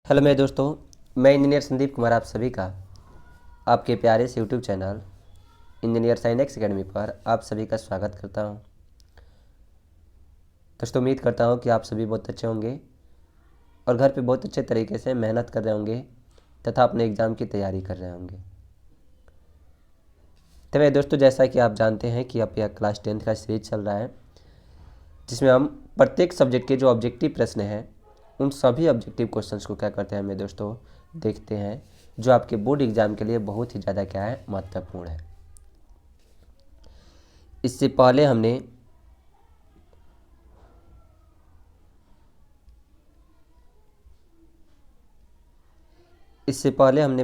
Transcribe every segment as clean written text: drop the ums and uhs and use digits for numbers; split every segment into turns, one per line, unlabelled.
Hello मेरे दोस्तों, मैं इंजीनियर संदीप कुमार आप सभी का आपके प्यारे से YouTube channel engineer science academy पर आप सभी का स्वागत करता हूं। दोस्तों, उम्मीद करता हूं कि आप सभी बहुत अच्छे होंगे और घर पे बहुत अच्छे तरीके से मेहनत कर रहे होंगे तथा अपने एग्ज़ाम की तैयारी कर रहे होंगे। तो मेरे दोस्तों, जैसा कि आप जानते हैं कि अब यह क्लास 10th का सीरीज चल रहा है, जिसमें हम प्रत्येक सब्जेक्ट के जो ऑब्जेक्टिव प्रश्न हैं उन सभी ऑब्जेक्टिव क्वेश्चंस को क्या करते हैं मेरे दोस्तों, देखते हैं, जो आपके बोर्ड एग्ज़ाम के लिए बहुत ही ज़्यादा क्या है, महत्वपूर्ण है। इससे पहले हमने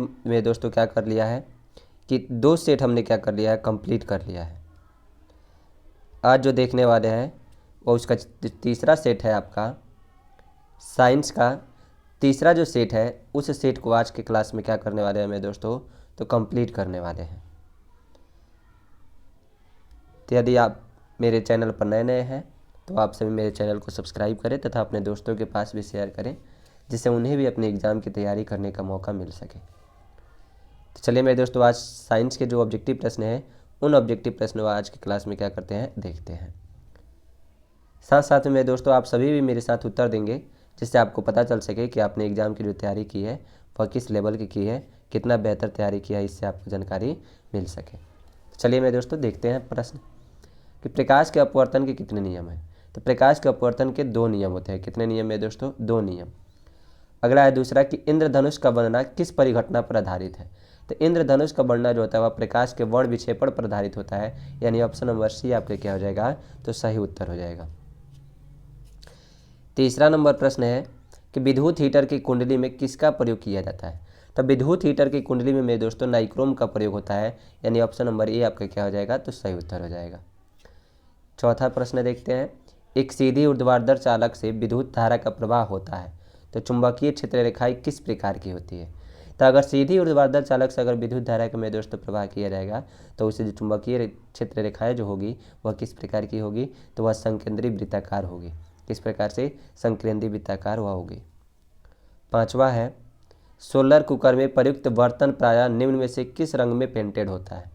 मेरे दोस्तों क्या कर लिया है कि 2 सेट हमने क्या कर लिया है, कंप्लीट कर लिया है। आज जो देखने वाले हैं वो उसका तीसरा सेट है, आपका साइंस का तीसरा जो सेट है, उस सेट को आज के क्लास में क्या करने वाले हैं मेरे दोस्तों, तो कंप्लीट करने वाले हैं। तो यदि आप मेरे चैनल पर नए हैं तो आप सभी मेरे चैनल को सब्सक्राइब करें तथा अपने दोस्तों के पास भी शेयर करें, जिससे उन्हें भी अपने एग्ज़ाम की तैयारी करने का मौका मिल सके। तो चलिए मेरे दोस्तों, आज साइंस के जो ऑब्जेक्टिव प्रश्न हैं उन ऑब्जेक्टिव प्रश्नों आज की क्लास में क्या करते हैं, देखते हैं। साथ साथ में मेरे दोस्तों आप सभी भी मेरे साथ उत्तर देंगे, जिससे आपको पता चल सके कि आपने एग्ज़ाम की जो तैयारी की है वह किस लेवल की है, कितना बेहतर तैयारी किया है, इससे आपको जानकारी मिल सके। चलिए मेरे दोस्तों, देखते हैं प्रश्न कि प्रकाश के अपवर्तन के कितने नियम हैं। तो प्रकाश के अपवर्तन के 2 नियम होते हैं। कितने नियम है दोस्तों, 2 नियम। अगला है दूसरा कि इंद्रधनुष का बनना किस परिघटना पर आधारित है। तो इंद्रधनुष का बनना जो होता है वह प्रकाश के वर्ण विक्षेपण पर आधारित होता है, यानी ऑप्शन नंबर सी आपके क्या हो जाएगा, तो सही उत्तर हो जाएगा। तीसरा नंबर प्रश्न है कि विद्युत हीटर की कुंडली में किसका प्रयोग किया जाता है। तो विद्युत हीटर की कुंडली में मेरे दोस्तों नाइक्रोम का प्रयोग होता है, यानी ऑप्शन नंबर ए आपका क्या हो जाएगा, तो सही उत्तर हो जाएगा। चौथा प्रश्न देखते हैं, एक सीधी ऊर्ध्वाधर चालक से विद्युत धारा का प्रवाह होता है, तो चुंबकीय क्षेत्र रेखाएं किस प्रकार की होती है। तो अगर सीधी ऊर्ध्वाधर चालक से अगर विद्युत धारा का मेरे दोस्तों प्रवाह किया जाएगा तो उससे जो चुंबकीय क्षेत्र रेखाएं जो होगी वह किस प्रकार की होगी, तो वह संकेंद्रीय वृत्ताकार होगी। किस प्रकार से, संकेंद्रीय वृत्ताकार वह होगी। पांचवा है, सोलर कुकर में प्रयुक्त बर्तन प्रायः निम्न में से किस रंग में पेंटेड होता है।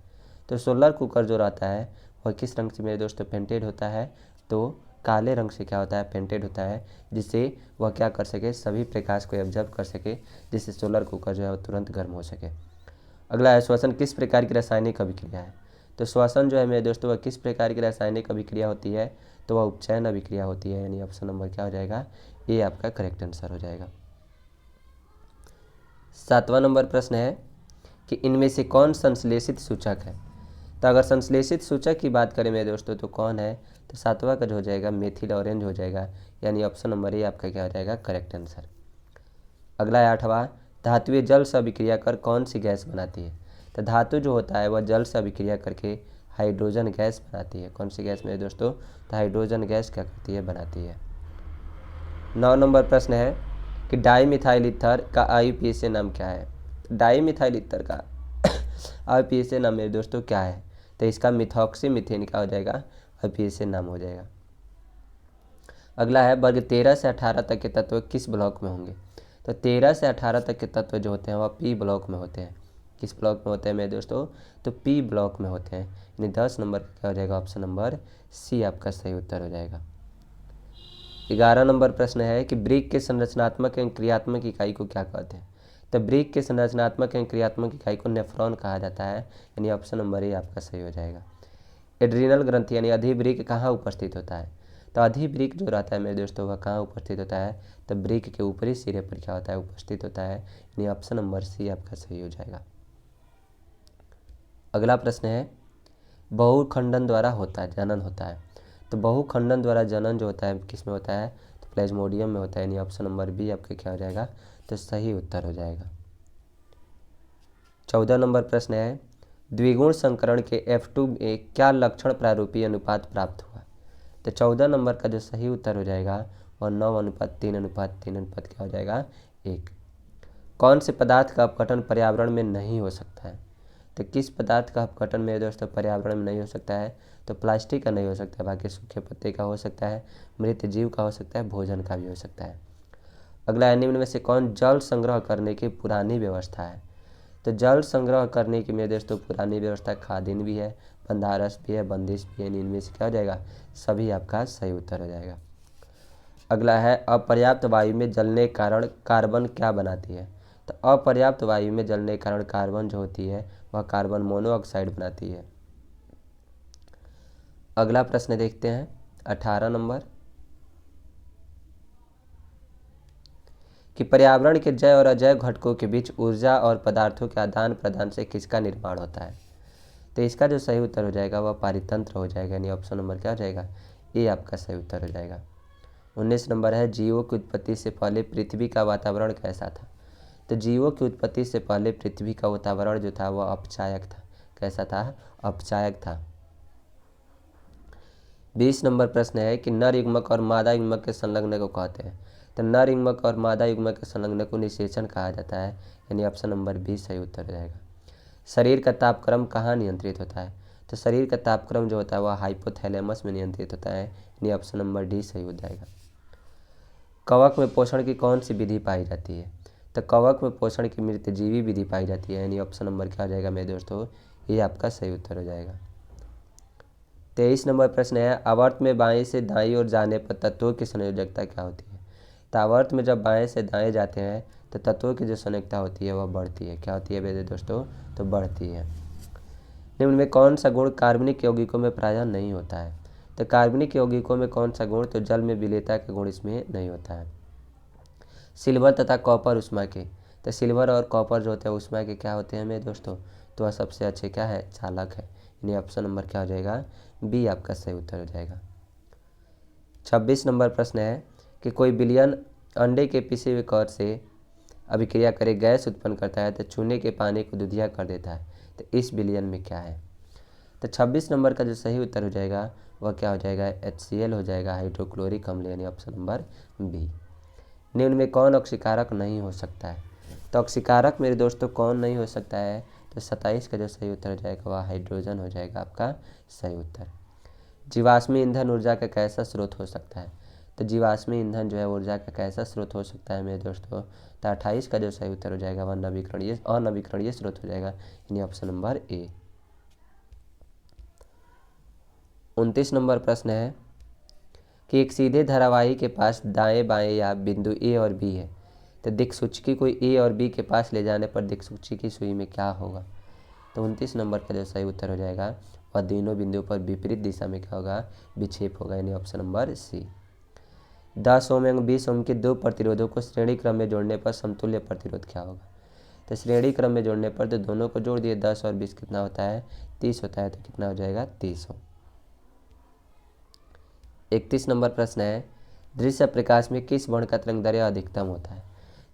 तो सोलर कुकर जो रहता है वह किस रंग से मेरे दोस्तों पेंटेड होता है, तो काले रंग से क्या होता है, पेंटेड होता है, जिससे वह क्या कर सके, सभी प्रकाश को एब्जॉर्ब कर सके, जिससे सोलर कुकर जो है वह तुरंत गर्म हो सके। अगला है, श्वसन किस प्रकार की रासायनिक अभिक्रिया है। तो श्वसन जो है मेरे दोस्तों वह किस प्रकार की रासायनिक अभिक्रिया होती है, तो वह उपचयन अभिक्रिया होती है, यानी ऑप्शन नंबर क्या हो जाएगा, ये आपका करेक्ट आंसर हो जाएगा। 7वां नंबर प्रश्न है कि इनमें से कौन संश्लेषित सूचक है। तो अगर संश्लेषित सूचक की बात करें मेरे दोस्तों तो कौन है, तो 7वां का जो हो जाएगा मेथिल ऑरेंज हो जाएगा, यानी ऑप्शन नंबर ए आपका क्या हो जाएगा, करेक्ट आंसर। अगला है 8वां, धातुएं जल से अभिक्रिया कर कौन सी गैस बनाती है। तो धातु जो होता है वह जल से अभिक्रिया करके हाइड्रोजन गैस बनाती है। कौन सी गैस मेरे दोस्तों, तो हाइड्रोजन गैस क्या करती है, बनाती है। 9 नंबर प्रश्न है कि डाईमिथाइल ईथर का आईयूपीएसी नाम क्या है। डाईमिथाइल ईथर का आईयूपीएसी नाम मेरे दोस्तों क्या है, तो इसका मिथॉक्सी मीथेन का हो जाएगा, आईयूपीएसी नाम हो जाएगा। अगला है, वर्ग 13 से 18 तक के तत्व किस ब्लॉक में होंगे। तो 13 से 18 तक के तत्व जो होते हैं वह पी ब्लॉक में होते हैं। किस ब्लॉक में होते हैं मेरे दोस्तों, तो पी ब्लॉक में होते हैं, यानी 10 नंबर क्या हो जाएगा, ऑप्शन नंबर सी आपका सही उत्तर हो जाएगा। 11 नंबर प्रश्न है कि ब्रिक के संरचनात्मक एवं क्रियात्मक इकाई को क्या कहते हैं। तो ब्रिक के संरचनात्मक एवं क्रियात्मक इकाई को नेफ्रॉन कहा जाता है, यानी ऑप्शन नंबर ए आपका सही हो जाएगा। एड्रिनल ग्रंथि यानी अधिवृक्क कहाँ उपस्थित होता है। तो अधिवृक्क जो रहता है मेरे दोस्तों वह कहाँ उपस्थित होता है, तो वृक्क के ऊपरी सिरे पर क्या होता है, उपस्थित होता है, यानी ऑप्शन नंबर सी आपका सही हो जाएगा। अगला प्रश्न है, बहुखंडन द्वारा होता है जनन होता है। तो बहुखंडन द्वारा जनन जो होता है किस में होता है, तो प्लेज्मोडियम में होता है, यानी ऑप्शन नंबर बी आपका क्या हो जाएगा, तो सही उत्तर हो जाएगा। 14 नंबर प्रश्न है, द्विगुण संकरण के F2 में क्या लक्षण प्रारूपी अनुपात प्राप्त हुआ। तो 14 नंबर का जो सही उत्तर हो जाएगा वह 9:3:3:3 क्या हो जाएगा, 1। कौन से पदार्थ का अपघटन पर्यावरण में नहीं हो सकता है। तो किस पदार्थ का अपघटन मेरे दोस्तों पर्यावरण में नहीं हो सकता है, तो प्लास्टिक का नहीं हो सकता है, बाकी सूखे पत्ते का हो सकता है, मृत जीव का हो सकता है, भोजन का भी हो सकता है। अगला है निम्न में से कौन जल संग्रह करने की पुरानी व्यवस्था है। तो जल संग्रह करने की मेरे दोस्तों पुरानी व्यवस्था खादिन भी है, बंदारस भी है, बंदिश भी है। इनमें से क्या हो जाएगा, सभी आपका सही उत्तर हो जाएगा। अगला है अपर्याप्त वायु में जलने के कारण कार्बन क्या बनाती है। तो अपर्याप्त वायु में जलने के कारण कार्बन जो होती है वह कार्बन मोनोऑक्साइड बनाती है। अगला प्रश्न देखते हैं 18 नंबर कि पर्यावरण के जैव और अजैव घटकों के बीच ऊर्जा और पदार्थों के आदान प्रदान से किसका निर्माण होता है। तो इसका जो सही उत्तर हो जाएगा वह पारितंत्र हो जाएगा, यानी ऑप्शन नंबर क्या हो जाएगा, ये आपका सही उत्तर हो जाएगा। 19 नंबर है जीवों की उत्पत्ति से पहले पृथ्वी का वातावरण कैसा था। तो जीवों की उत्पत्ति से पहले पृथ्वी का वातावरण जो था वह अपचायक था। कैसा था, अपचायक था। 20 नंबर प्रश्न है कि नर युग्मक और मादा युग्मक के संलग्न को कहते हैं। तो नर युग्मक और मादा युग्मक के संलग्न को निषेचन कहा जाता है, यानी ऑप्शन नंबर 20 सही उत्तर हो जाएगा। शरीर का तापक्रम कहाँ नियंत्रित होता है। तो शरीर का तापक्रम जो होता है वह हाइपोथैलेमस में नियंत्रित होता है, यानी ऑप्शन नंबर डी सही हो जाएगा। कवक में पोषण की कौन सी विधि पाई जाती है। तो कवक में पोषण की मृतजीवी विधि पाई जाती है, यानी ऑप्शन नंबर क्या हो जाएगा मेरे दोस्तों, ये आपका सही उत्तर हो जाएगा। 23 नंबर प्रश्न है आवर्त में बाएं से दाईं ओर जाने पर तत्वों की संयोजकता क्या होती है। तो आवर्त में जब बाएं से दाएं जाते हैं तो तत्वों की जो संयोजकता होती है वह बढ़ती है। क्या होती है मेरे दोस्तों, तो बढ़ती है। निम्न में कौन सा गुण कार्बनिक यौगिकों में प्रायः नहीं होता है। तो कार्बनिक यौगिकों में कौन सा गुण, तो जल में विलेयता का गुण इसमें नहीं होता है। सिल्वर तथा कॉपर उष्मा के, तो सिल्वर और कॉपर जो होते हैं उष्मा के क्या होते हैं मेरे दोस्तों, तो वह सबसे अच्छे क्या है, चालक है, यानी ऑप्शन नंबर क्या हो जाएगा, बी आपका सही उत्तर हो जाएगा। 26 नंबर प्रश्न है कि कोई बिलियन अंडे के पिसे हुए कवर से अभिक्रिया करे गैस उत्पन्न करता है तो चूने के पानी को दूधिया कर देता है। तो इस बिलियन में क्या है। तो 26 नंबर का जो सही उत्तर हो जाएगा वह क्या हो जाएगा, HCl हो जाएगा, हाइड्रोक्लोरिक अम्ल, यानी ऑप्शन नंबर बी। निम्न में कौन अक्सीकारक नहीं हो सकता है। तो अक्सीकारक मेरे दोस्तों कौन नहीं हो सकता है। तो 27 का जो सही उत्तर हो जाएगा वह हाइड्रोजन हो जाएगा आपका सही उत्तर। जीवाश्मी ईंधन ऊर्जा का कैसा स्रोत हो सकता है। तो जीवाश्मी ईंधन जो है ऊर्जा का कैसा स्रोत हो सकता है मेरे दोस्तों। तो 28 का जो सही उत्तर हो जाएगा वह अनवीकरणीय स्रोत हो जाएगा, यानी ऑप्शन नंबर ए। 29 नंबर प्रश्न है कि एक सीधे धारावाही के पास दाएं बाएं या बिंदु ए और बी है तो दिक्सूची को ए और बी के पास ले जाने पर दिक्सूची की सुई में क्या होगा। तो 29 नंबर का जो सही उत्तर हो जाएगा वह तीनों बिंदुओं पर विपरीत दिशा में क्या होगा, विक्षेप होगा, यानी ऑप्शन नंबर सी। 10 ओम एवं 20 ओम के दो प्रतिरोधों को श्रेणी क्रम में जोड़ने पर समतुल्य प्रतिरोध क्या होगा। तो श्रेणी क्रम में जोड़ने पर तो दोनों को जोड़ दिए 10 और 20 कितना होता है, 30 होता है, तो कितना हो जाएगा 30 ओम। 31 नंबर प्रश्न है दृश्य प्रकाश में किस वर्ण का तरंगदैर्घ्य अधिकतम होता है।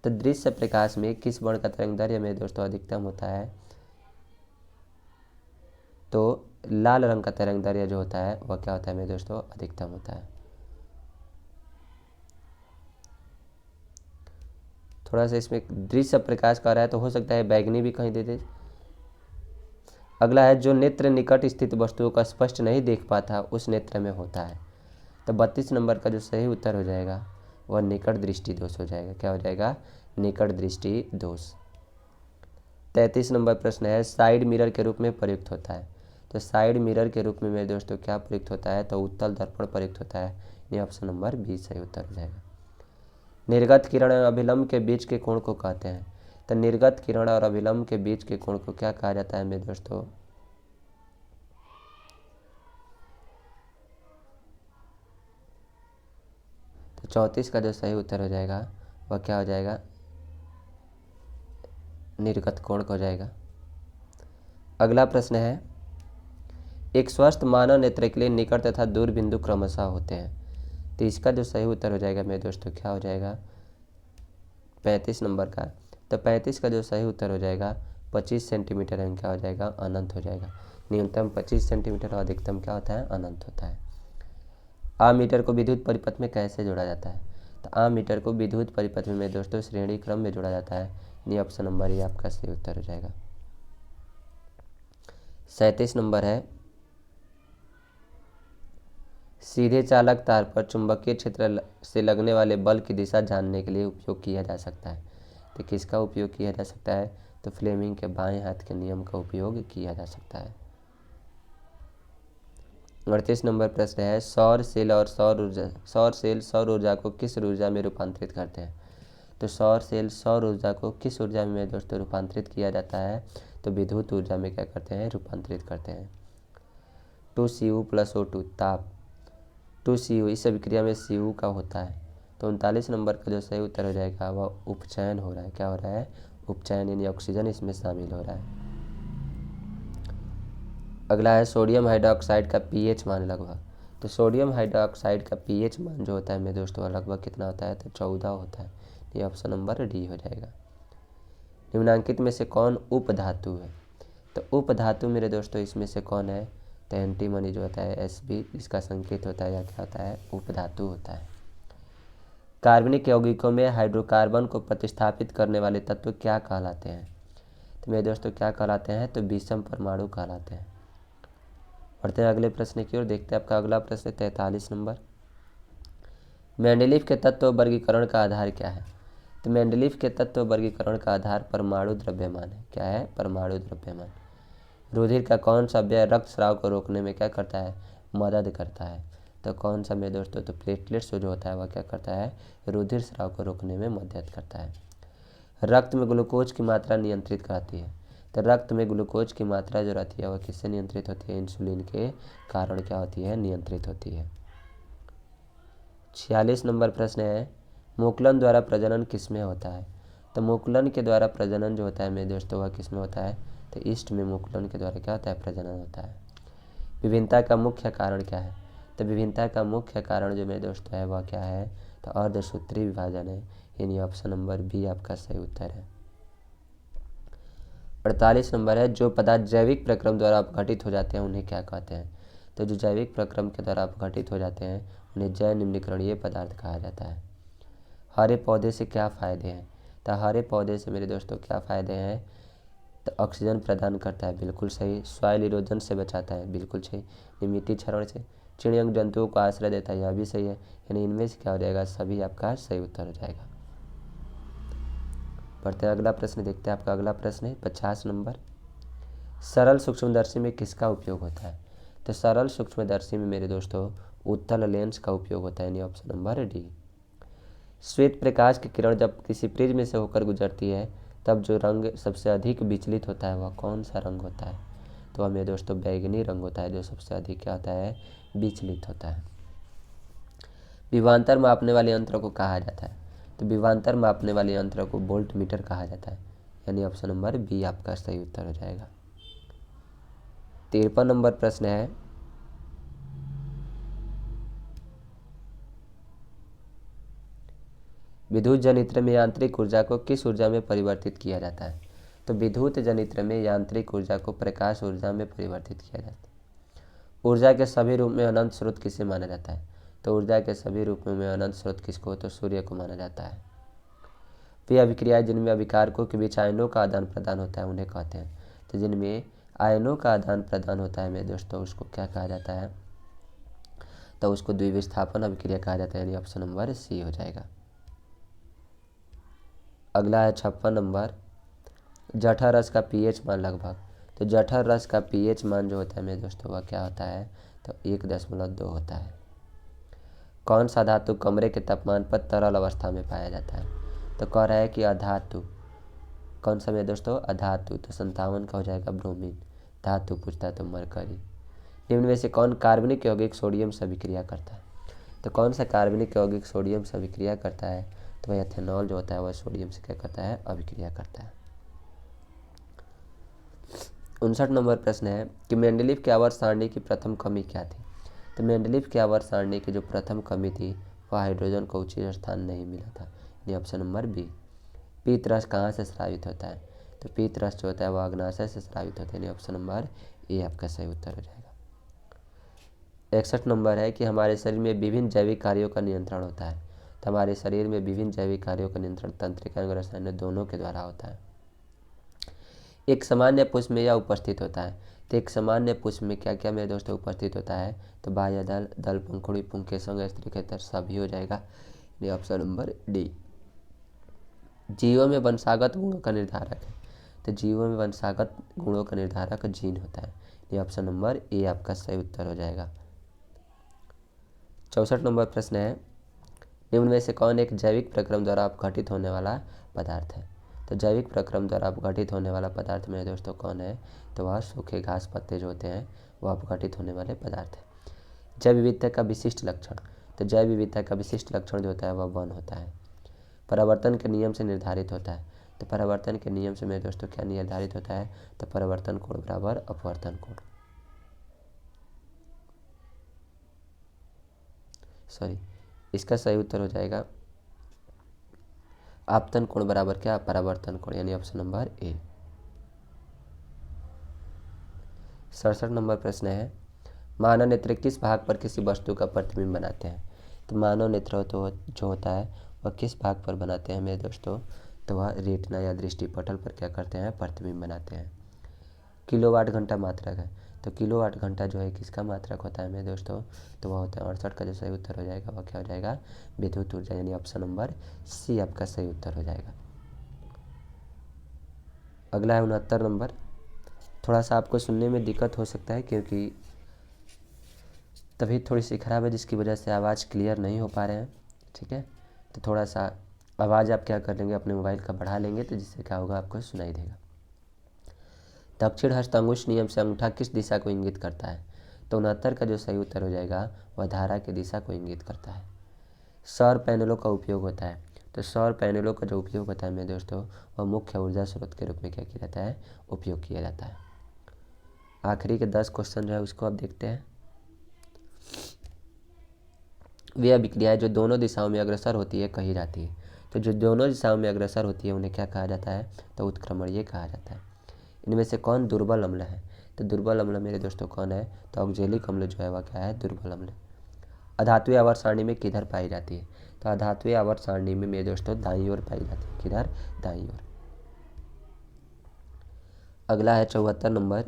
तो दृश्य प्रकाश में किस वर्ण का तरंगदैर्घ्य मेरे दोस्तों अधिकतम होता है। तो लाल रंग का तरंगदैर्घ्य जो होता है वह क्या होता है मेरे दोस्तों, अधिकतम होता है। थोड़ा सा इसमें दृश्य प्रकाश का रहा है तो हो सकता है बैगनी भी कहीं दे दे। अगला है जो नेत्र निकट स्थित वस्तुओं का स्पष्ट नहीं देख पाता उस नेत्र में होता है। तो 32 नंबर का जो सही उत्तर हो जाएगा वह निकट दृष्टि दोष हो जाएगा। क्या हो जाएगा, निकट दृष्टि दोष। 33 नंबर प्रश्न है साइड मिरर के रूप में प्रयुक्त होता है। तो साइड मिरर के रूप में मेरे दोस्तों क्या प्रयुक्त होता है, तो उत्तल दर्पण प्रयुक्त होता है, ये ऑप्शन नंबर बी सही उत्तर हो जाएगा। निर्गत किरण और अभिलंब के बीच के कोण को कहते हैं। तो निर्गत किरण और अभिलंब के बीच के कोण को क्या कहा जाता है मेरे दोस्तों, तो 34 का जो सही उत्तर हो जाएगा वह क्या हो जाएगा, निर्गत कोण हो जाएगा। अगला प्रश्न है एक स्वस्थ मानव नेत्र के लिए निकट तथा दूर बिंदु क्रमशः होते हैं। तो इसका जो सही उत्तर हो जाएगा मेरे दोस्तों क्या हो जाएगा, 35 नंबर का। तो 35 का जो सही उत्तर हो जाएगा 25 सेंटीमीटर है, क्या हो जाएगा, अनंत हो जाएगा। न्यूनतम 25 सेंटीमीटर और अधिकतम क्या होता है, अनंत होता है। आमीटर को विद्युत परिपथ में कैसे जोड़ा जाता है। तो आमीटर को विद्युत परिपथ में दोस्तों श्रेणी क्रम में जोड़ा जाता है, ये ऑप्शन नंबर ये आपका सही उत्तर हो जाएगा। 37 नंबर है सीधे चालक तार पर चुंबकीय क्षेत्र से लगने वाले बल की दिशा जानने के लिए उपयोग किया जा सकता है। तो किसका उपयोग किया जा सकता है? तो फ्लेमिंग के बाएं हाथ के नियम का उपयोग किया जा सकता है। 38 नंबर प्रश्न है, सौर सेल सौर ऊर्जा को किस ऊर्जा में रूपांतरित करते हैं? तो सौर सेल सौर ऊर्जा को किस ऊर्जा में दोस्तों रूपांतरित किया जाता है? तो विद्युत ऊर्जा में क्या करते हैं? रूपांतरित करते हैं। 2Cu + O2 ताप, 2Cu इस अभिक्रिया में Cu का होता है। तो 39 नंबर का जो सही उत्तर हो जाएगा वह उपचयन हो रहा है। क्या हो रहा है? उपचयन, यानी ऑक्सीजन इसमें शामिल हो रहा है। अगला है सोडियम हाइड्रोक्साइड का pH मान लगभग। तो सोडियम हाइड्रोक्साइड का pH मान जो होता है मेरे दोस्तों लगभग कितना होता है? तो 14 होता है। ये ऑप्शन नंबर डी हो जाएगा। निम्नलिखित में से कौन उपधातु है? तो उपधातु मेरे दोस्तों इसमें से कौन है? तो एंटीमनी जो होता है Sb, इसका संकेत होता है या क्या होता है? उपधातु होता है। कार्बनिक यौगिकों में हाइड्रोकार्बन को प्रतिस्थापित करने वाले तत्व क्या कहलाते हैं? तो मेरे दोस्तों क्या कहलाते हैं? तो विषम परमाणु कहलाते हैं। बढ़ते हैं अगले प्रश्न की ओर। देखते हैं आपका अगला प्रश्न 43 नंबर। मेंडलीव के तत्व वर्गीकरण का आधार क्या है? तो मेंडलीव के तत्व वर्गीकरण का आधार परमाणु द्रव्यमान है। क्या है? परमाणु द्रव्यमान। रुधिर का कौन सा अवयव रक्त स्राव को रोकने में क्या करता है? मदद करता है। तो कौन सा मेरे दोस्तों? तो प्लेटलेट्स जो होता है वह क्या करता है? रुधिर स्राव को रोकने में मदद करता है। रक्त में ग्लूकोज की मात्रा नियंत्रित कराती है। तो रक्त में ग्लूकोज की मात्रा जो रहती है वह किससे नियंत्रित होती है? इंसुलिन के कारण क्या होती है? नियंत्रित होती है। 46 नंबर प्रश्न है, मुकुलन द्वारा प्रजनन किसमें होता है? तो मुकुलन के द्वारा प्रजनन जो होता है मेरे दोस्तों वह किसमें होता है? तो ईस्ट में मुकुलन के द्वारा क्या होता है? प्रजनन होता है। विभिन्नता का मुख्य कारण क्या है? तो विभिन्नता का मुख्य कारण जो मेरे दोस्तों है वह क्या है? तो अर्धसूत्री विभाजन है, यानी ऑप्शन नंबर बी आपका सही उत्तर है। 48 नंबर है, जो पदार्थ जैविक प्रक्रम द्वारा अपघटित हो जाते हैं उन्हें क्या कहते हैं? तो जो जैविक प्रक्रम के द्वारा अपघटित हो जाते हैं उन्हें जैव निम्नीकरणीय पदार्थ कहा जाता है। हरे पौधे से क्या फ़ायदे हैं? तो हरे पौधे से मेरे दोस्तों क्या फ़ायदे हैं? तो ऑक्सीजन प्रदान करता है, बिल्कुल सही। सॉइल इरोजन से बचाता है, बिल्कुल सही। मिट्टी क्षरण से चिड़ियंग जंतुओं को आश्रय देता है, यह भी सही है। यानी इनमें से क्या हो जाएगा? सभी आपका सही उत्तर हो जाएगा। बढ़ते हैं अगला प्रश्न। देखते हैं आपका अगला प्रश्न है 50 नंबर। सरल सूक्ष्मदर्शी में किसका उपयोग होता है? तो सरल सूक्ष्मदर्शी में मेरे दोस्तों उत्तल लेंस का उपयोग होता है, यानी ऑप्शन नंबर डी। श्वेत प्रकाश की किरण जब किसी प्रिज्म से होकर गुजरती है तब जो रंग सबसे अधिक विचलित होता है वह कौन सा रंग होता है? तो वह मेरे दोस्तों बैगनी रंग होता है, जो सबसे अधिक क्या होता है? विचलित होता है। विभवांतर मापने वाले यंत्र को कहा जाता है? तो विभवांतर मापने वाले यंत्र को वोल्ट मीटर कहा जाता है, यानी ऑप्शन नंबर बी आपका सही उत्तर हो जाएगा। 53 नंबर प्रश्न है, विद्युत जनित्र में यांत्रिक ऊर्जा को किस ऊर्जा में परिवर्तित किया जाता है? तो विद्युत जनित्र में यांत्रिक ऊर्जा को प्रकाश ऊर्जा में परिवर्तित किया जाता है। ऊर्जा के सभी रूप में अनंत स्रोत किसे माना जाता है? तो ऊर्जा के सभी रूपों में अनंत स्रोत किसको? तो सूर्य को माना जाता है। वे अभिक्रियाएं जिनमें अभिकारकों के बीच आयनों का आदान प्रदान होता है उन्हें कहते हैं। तो जिनमें आयनों का आदान प्रदान होता है मेरे दोस्तों उसको क्या कहा जाता है? तो उसको द्विविस्थापन अभिक्रिया कहा जाता है, यानी ऑप्शन नंबर सी हो जाएगा। अगला है 56 नंबर। जठर रस का pH मान लगभग। तो जठर रस का pH मान जो होता है मेरे दोस्तों वह क्या होता है? तो 1.2 होता है। कौन सा धातु कमरे के तापमान पर तरल अवस्था में पाया जाता है? तो कह रहा है कि अधातु। कौन सा मेरे दोस्तों? अधातु। तो 57 का हो जाएगा ब्रोमीन। धातु पूछता है तो मरकरी। निम्न में से कौन कार्बनिक यौगिक सोडियम से अभिक्रिया करता है? तो कौन सा कार्बनिक यौगिक सोडियम से अभिक्रिया करता है? तो वह एथेनॉल जो होता है वह सोडियम से क्या करता है? अभिक्रिया करता है। 59 नंबर प्रश्न है कि मेंडलीव के आवर्त सारणी की प्रथम कमी क्या थी? तो मेंडलीव के आवर्त सारणी की जो प्रथम कमी थी वह हाइड्रोजन को उचित स्थान नहीं मिला था, यानी ऑप्शन नंबर बी। पीत रस कहाँ से स्रावित होता है? तो पीत रस जो होता है वह अग्नाशय से स्रावित होता है, यानी ऑप्शन नंबर ए आपका सही उत्तर हो जाएगा। 61 नंबर है कि हमारे शरीर में विभिन्न जैविक कार्यों का नियंत्रण होता है। तो हमारे शरीर में विभिन्न जैविक कार्यों का नियंत्रण तंत्रिका एवं रसायन दोनों के द्वारा होता है। एक सामान्य पुष्प में यह उपस्थित होता है। तो एक सामान्य पुष्प में क्या क्या मेरे दोस्तों उपस्थित होता है? तो बाह्य दल, दल पंखुड़ी, पुंकेसर, स्त्रीकेतर सभी हो जाएगा। ये ऑप्शन नंबर डी। जीवों में वंशागत गुणों का निर्धारक है। तो जीवों में वंशागत गुणों का निर्धारक जीन होता है। ये ऑप्शन नंबर ए आपका सही उत्तर हो जाएगा। 64 नंबर प्रश्न है, निम्न में से कौन एक जैविक प्रक्रम द्वारा अपघटित होने वाला पदार्थ है? तो जैविक प्रक्रम द्वारा अपघटित होने वाला पदार्थ मेरे दोस्तों कौन है? तो वह सूखे घास पत्ते जो होते हैं वह अपघटित होने वाले पदार्थ है। जैव विविधता का विशिष्ट लक्षण, तो जैव विविधता का विशिष्ट लक्षण जो होता है वह वन होता है। परावर्तन के नियम से निर्धारित होता है। तो परावर्तन के नियम से मेरे दोस्तों क्या निर्धारित होता है? तो परावर्तन कोण बराबर अपवर्तन कोण, सॉरी इसका सही उत्तर हो जाएगा आपतन कोण बराबर क्या? परावर्तन कोण, यानी ऑप्शन नंबर ए। 67 नंबर प्रश्न है, मानव नेत्र किस भाग पर किसी वस्तु का प्रतिबिंब बनाते हैं? तो मानव नेत्र तो जो होता है वह किस भाग पर बनाते हैं मेरे दोस्तों? तो वह रेटिना या दृष्टिपटल पर क्या करते हैं? प्रतिबिंब बनाते हैं। किलोवाट घंटा मात्रक है। तो किलोवाट घंटा जो है किसका मात्रक होता है मेरे दोस्तों? तो वह होता है 68 का जो सही उत्तर हो जाएगा वह क्या हो जाएगा? विद्युत ऊर्जा, यानी ऑप्शन नंबर सी आपका सही उत्तर हो जाएगा। अगला है 69 नंबर। थोड़ा सा आपको सुनने में दिक्कत हो सकता है क्योंकि तबीयत थोड़ी सी ख़राब है जिसकी वजह से आवाज़ क्लियर नहीं हो पा रहे हैं, ठीक है। तो थोड़ा सा आवाज़ आप क्या कर लेंगे, अपने मोबाइल का बढ़ा लेंगे, तो जिससे क्या होगा आपको सुनाई देगा। दक्षिण हस्त अंगुष्ठ नियम से अंगूठा किस दिशा को इंगित करता है? तो 69 का जो सही उत्तर हो जाएगा वह धारा की दिशा को इंगित करता है। सौर पैनलों का उपयोग होता है। तो सौर पैनलों का जो उपयोग होता है मेरे दोस्तों वह मुख्य ऊर्जा स्रोत के रूप में क्या किया जाता है? उपयोग किया जाता है। आखिरी के 10 क्वेश्चन जो है उसको अब देखते हैं। वे अभिक्रियाएं जो दोनों दिशाओं में अग्रसर होती है कही जाती है। तो जो दोनों दिशाओं में अग्रसर होती है उन्हें क्या कहा जाता है? तो उत्क्रमणीय कहा जाता है। इनमें से कौन दुर्बल अम्ल है? तो दुर्बल अम्ल मेरे दोस्तों कौन है? तो ऑक्जेलिक अम्ल जो है वह क्या है? दुर्बल अम्ल। अधात्वीय आवर्त सारणी में किधर पाई जाती है? तो अधात्वीय आवर्त सारणी में मेरे दोस्तों दाईं ओर पाई जाती है। किधर? दाईं ओर। अगला है 74 नंबर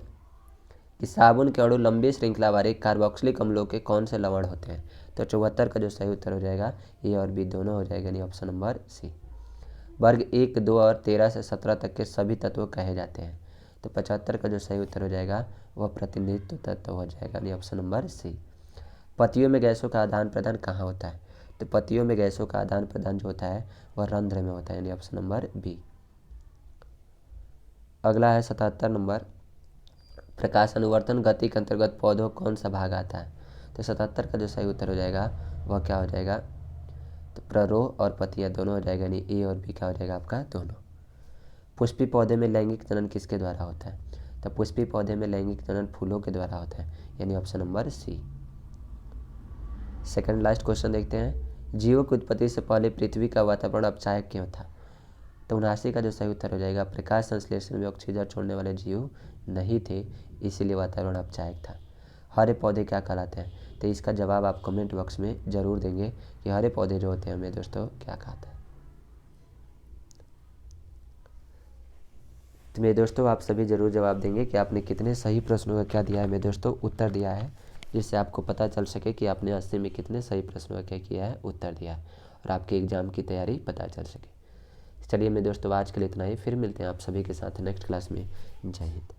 कि साबुन के अणु लंबी श्रृंखला वाले कार्बोक्सिलिक अम्लों के कौन से लवण होते हैं? तो 74 का जो सही उत्तर हो जाएगा ए और बी दोनों हो जाएगा, यानी ऑप्शन नंबर सी। वर्ग 1, 2 और 13 से 17 तक के सभी तत्व कहे जाते हैं। तो 75 का जो सही उत्तर हो जाएगा वह प्रतिनिधित्व तत्व हो जाएगा, यानी ऑप्शन नंबर सी। पतियों में गैसों का आदान प्रदान कहाँ होता है? तो पतियों में गैसों का आदान प्रदान जो होता है वह रंध्र में होता है, यानी ऑप्शन नंबर बी। अगला है 77 नंबर, प्रकाश अनुवर्तन गति के अंतर्गत पौधों कौन सा भाग आता है? तो 77 का जो सही उत्तर हो जाएगा वह क्या हो जाएगा? तो प्ररोह और पतियाँ दोनों हो जाएगा, यानी ए और बी क्या हो जाएगा आपका? दोनों। पुष्पी पौधे में लैंगिक जनन किसके द्वारा होता है? तो पुष्पी पौधे में लैंगिक जनन फूलों के द्वारा होता है, यानी option number C. Second last question देखते हैं, जीवों की उत्पत्ति से पहले पृथ्वी का वातावरण अपचायक क्यों था? तो 79 का जो सही उत्तर हो जाएगा प्रकाश संश्लेषण में ऑक्सीजन छोड़ने वाले जीव नहीं थे, इसीलिए वातावरण अपचायक था। हरे पौधे क्या कहलाते हैं? तो इसका जवाब आप कमेंट बॉक्स में ज़रूर देंगे कि हरे पौधे जो होते हैं मेरे दोस्तों क्या कहते हैं। तो मेरे दोस्तों आप सभी ज़रूर जवाब देंगे कि आपने कितने सही प्रश्नों का क्या दिया है मेरे दोस्तों, उत्तर दिया है, जिससे आपको पता चल सके कि आपने 80 में कितने सही प्रश्नों का क्या किया है? उत्तर दिया है, और आपके एग्ज़ाम की तैयारी पता चल सके। चलिए मेरे दोस्तों आज के लिए इतना ही, फिर मिलते हैं आप सभी के साथ नेक्स्ट क्लास में। जय हिंद।